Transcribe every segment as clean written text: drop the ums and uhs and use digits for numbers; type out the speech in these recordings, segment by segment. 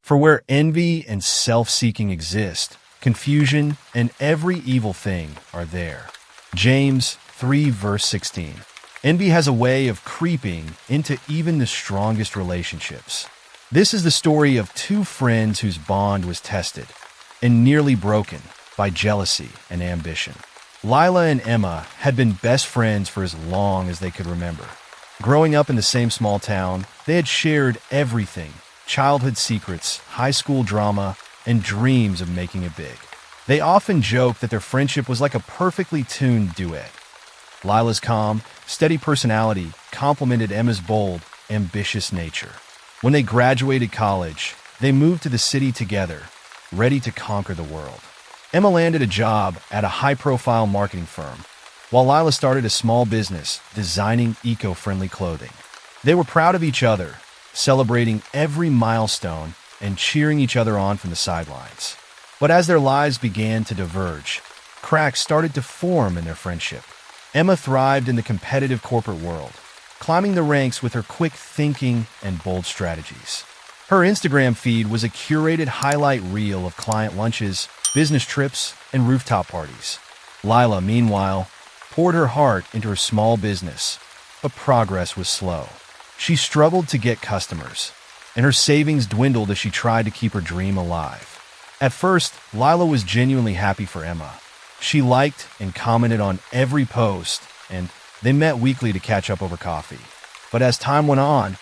For where envy and self-seeking exist, confusion and every evil thing are there. James 3 verse 16. Envy has a way of creeping into even the strongest relationships. This is the story of two friends whose bond was tested and nearly broken by jealousy and ambition. Lila and Emma had been best friends for as long as they could remember. Growing up in the same small town, they had shared everything: childhood secrets, high school drama, and dreams of making it big. They often joked that their friendship was like a perfectly tuned duet. Lila's calm, steady personality complemented Emma's bold, ambitious nature. When they graduated college, they moved to the city together, ready to conquer the world. Emma landed a job at a high-profile marketing firm, while Lila started a small business designing eco-friendly clothing. They were proud of each other, celebrating every milestone and cheering each other on from the sidelines. But as their lives began to diverge, cracks started to form in their friendship. Emma thrived in the competitive corporate world, climbing the ranks with her quick thinking and bold strategies. Her Instagram feed was a curated highlight reel of client lunches, business trips, and rooftop parties. Lila, meanwhile, poured her heart into her small business, but progress was slow. She struggled to get customers, and her savings dwindled as she tried to keep her dream alive. At first, Lila was genuinely happy for Emma. She liked and commented on every post, and they met weekly to catch up over coffee. But as time went on,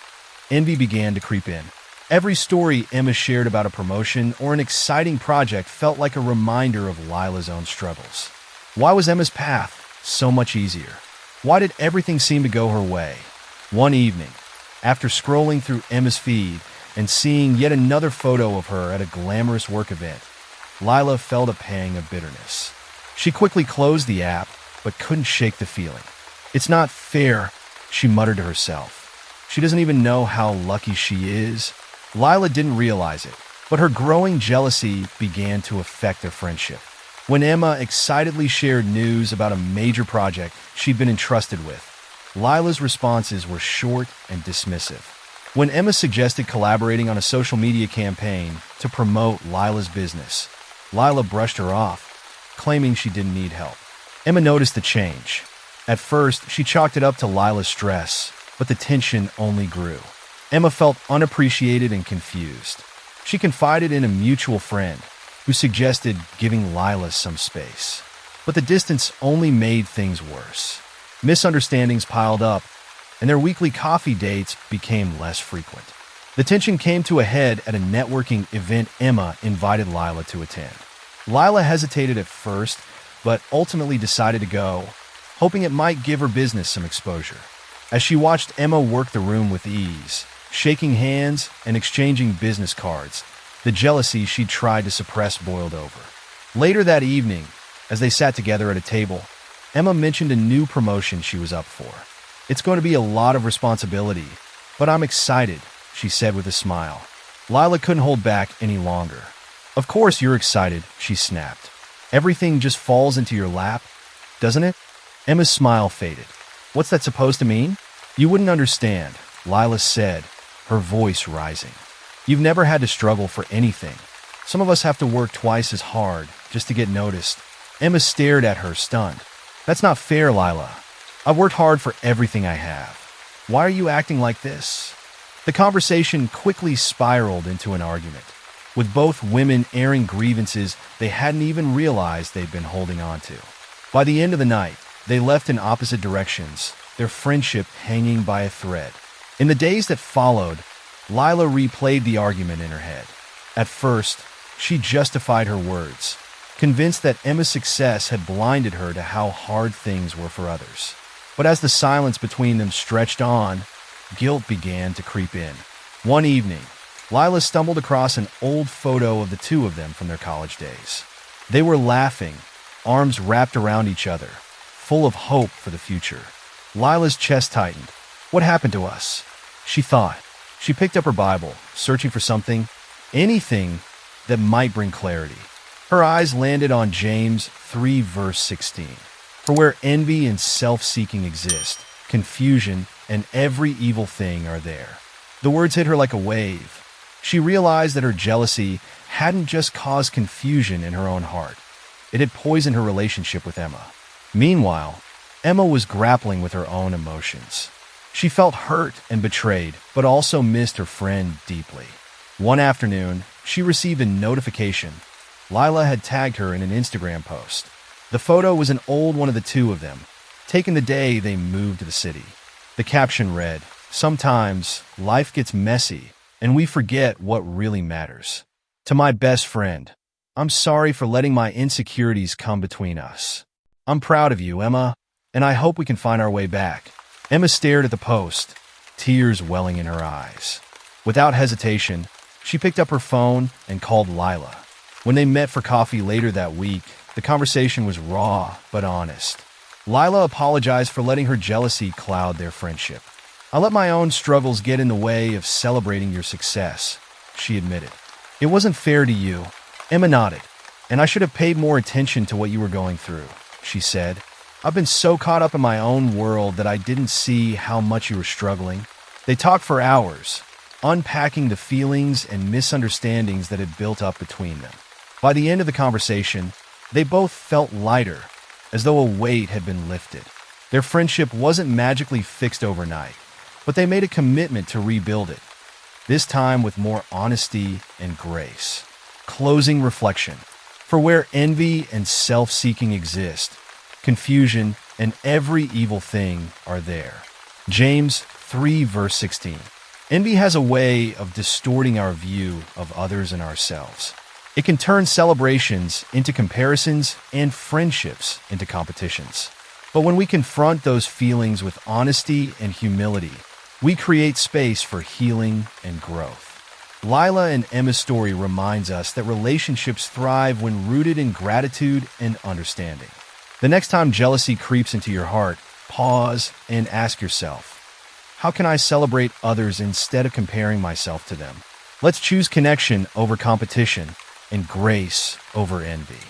envy began to creep in. Every story Emma shared about a promotion or an exciting project felt like a reminder of Lila's own struggles. Why was Emma's path so much easier? Why did everything seem to go her way? One evening, after scrolling through Emma's feed and seeing yet another photo of her at a glamorous work event, Lila felt a pang of bitterness. She quickly closed the app, but couldn't shake the feeling. "It's not fair," she muttered to herself. She doesn't even know how lucky she is. Lila didn't realize it, but her growing jealousy began to affect their friendship. When Emma excitedly shared news about a major project she'd been entrusted with, Lila's responses were short and dismissive. When Emma suggested collaborating on a social media campaign to promote Lila's business, Lila brushed her off, claiming she didn't need help. Emma noticed the change. At first, she chalked it up to Lila's stress, but the tension only grew. Emma felt unappreciated and confused. She confided in a mutual friend, who suggested giving Lila some space. But the distance only made things worse. Misunderstandings piled up, and their weekly coffee dates became less frequent. The tension came to a head at a networking event Emma invited Lila to attend. Lila hesitated at first, but ultimately decided to go, hoping it might give her business some exposure. As she watched Emma work the room with ease, shaking hands and exchanging business cards, the jealousy she'd tried to suppress boiled over. Later that evening, as they sat together at a table, Emma mentioned a new promotion she was up for. "It's going to be a lot of responsibility, but I'm excited," she said with a smile. Lila couldn't hold back any longer. "Of course you're excited," she snapped. "Everything just falls into your lap, doesn't it?" Emma's smile faded. "What's that supposed to mean?" "You wouldn't understand," Lila said, her voice rising. "You've never had to struggle for anything. Some of us have to work twice as hard just to get noticed." Emma stared at her, stunned. "That's not fair, Lila. I've worked hard for everything I have. Why are you acting like this?" The conversation quickly spiraled into an argument, with both women airing grievances they hadn't even realized they'd been holding on to. By the end of the night, they left in opposite directions, their friendship hanging by a thread. In the days that followed, Lila replayed the argument in her head. At first, she justified her words, convinced that Emma's success had blinded her to how hard things were for others. But as the silence between them stretched on, guilt began to creep in. One evening, Lila stumbled across an old photo of the two of them from their college days. They were laughing, arms wrapped around each other, full of hope for the future. Lila's chest tightened. "What happened to us?" she thought. She picked up her Bible, searching for something, anything that might bring clarity. Her eyes landed on James 3 verse 16. "For where envy and self-seeking exist, confusion and every evil thing are there." The words hit her like a wave. She realized that her jealousy hadn't just caused confusion in her own heart. It had poisoned her relationship with Emma. Meanwhile, Emma was grappling with her own emotions. She felt hurt and betrayed, but also missed her friend deeply. One afternoon, she received a notification. Lila had tagged her in an Instagram post. The photo was an old one of the two of them, taken the day they moved to the city. The caption read, "Sometimes life gets messy, and we forget what really matters. To my best friend, I'm sorry for letting my insecurities come between us. I'm proud of you, Emma, and I hope we can find our way back." Emma stared at the post, tears welling in her eyes. Without hesitation, she picked up her phone and called Lila. When they met for coffee later that week, the conversation was raw but honest. Lila apologized for letting her jealousy cloud their friendship. "I let my own struggles get in the way of celebrating your success," she admitted. "It wasn't fair to you." Emma nodded. "And I should have paid more attention to what you were going through," she said. "I've been so caught up in my own world that I didn't see how much you were struggling." They talked for hours, unpacking the feelings and misunderstandings that had built up between them. By the end of the conversation, they both felt lighter, as though a weight had been lifted. Their friendship wasn't magically fixed overnight, but they made a commitment to rebuild it, this time with more honesty and grace. Closing reflection. For where envy and self-seeking exist, confusion and every evil thing are there. James 3 verse 16. Envy has a way of distorting our view of others and ourselves. It can turn celebrations into comparisons and friendships into competitions. But when we confront those feelings with honesty and humility, we create space for healing and growth. Lila and Emma's story reminds us that relationships thrive when rooted in gratitude and understanding. The next time jealousy creeps into your heart, pause and ask yourself, how can I celebrate others instead of comparing myself to them? Let's choose connection over competition and grace over envy.